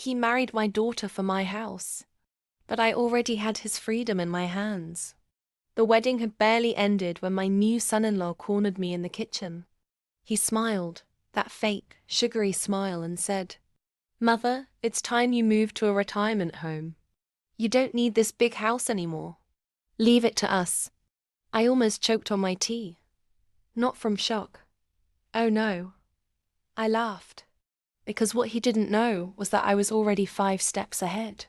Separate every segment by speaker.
Speaker 1: He married my daughter for my house, but I already had his freedom in my hands. The wedding had barely ended when my new son-in-law cornered me in the kitchen. He smiled, that fake, sugary smile, and said, "Mother, it's time you moved to a retirement home. You don't need this big house anymore. Leave it to us." I almost choked on my tea. Not from shock. Oh no. I laughed. Because what he didn't know was that I was already 5 steps ahead.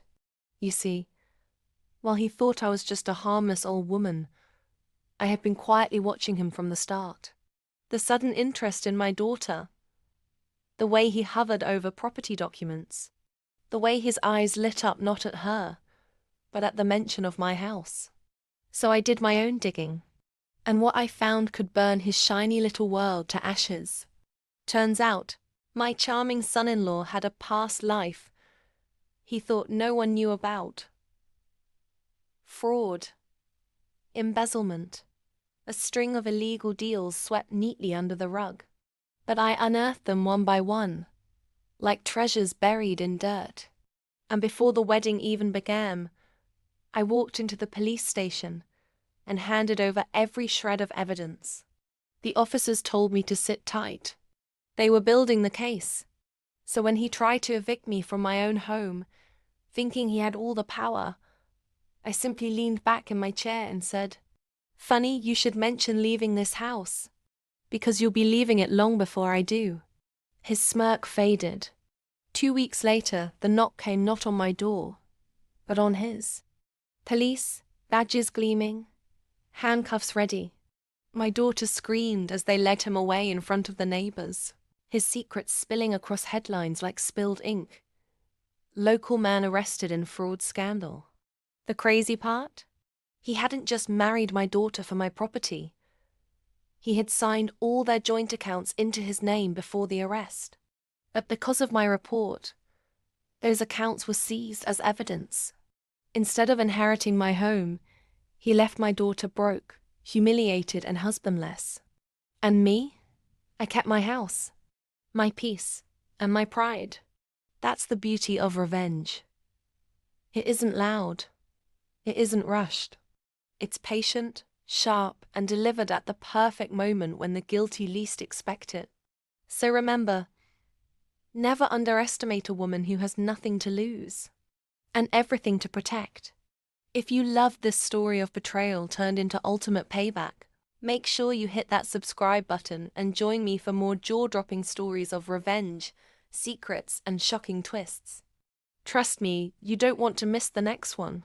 Speaker 1: You see, while he thought I was just a harmless old woman, I had been quietly watching him from the start. The sudden interest in my daughter, the way he hovered over property documents, the way his eyes lit up not at her, but at the mention of my house. So I did my own digging, and what I found could burn his shiny little world to ashes. Turns out, my charming son-in-law had a past life he thought no one knew about. Fraud, embezzlement, a string of illegal deals swept neatly under the rug. But I unearthed them one by one, like treasures buried in dirt. And before the wedding even began, I walked into the police station and handed over every shred of evidence. The officers told me to sit tight. They were building the case. So when he tried to evict me from my own home, thinking he had all the power, I simply leaned back in my chair and said, "Funny you should mention leaving this house, because you'll be leaving it long before I do." His smirk faded. 2 weeks later, the knock came not on my door, but on his. Police, badges gleaming, handcuffs ready. My daughter screamed as they led him away in front of the neighbors, his secrets spilling across headlines like spilled ink. Local man arrested in fraud scandal. The crazy part? He hadn't just married my daughter for my property. He had signed all their joint accounts into his name before the arrest. But because of my report, those accounts were seized as evidence. Instead of inheriting my home, he left my daughter broke, humiliated and husbandless. And me? I kept my house, my peace, and my pride. That's the beauty of revenge. It isn't loud. It isn't rushed. It's patient, sharp, and delivered at the perfect moment when the guilty least expect it. So remember, never underestimate a woman who has nothing to lose and everything to protect. If you loved this story of betrayal turned into ultimate payback, make sure you hit that subscribe button and join me for more jaw-dropping stories of revenge, secrets, and shocking twists. Trust me, you don't want to miss the next one.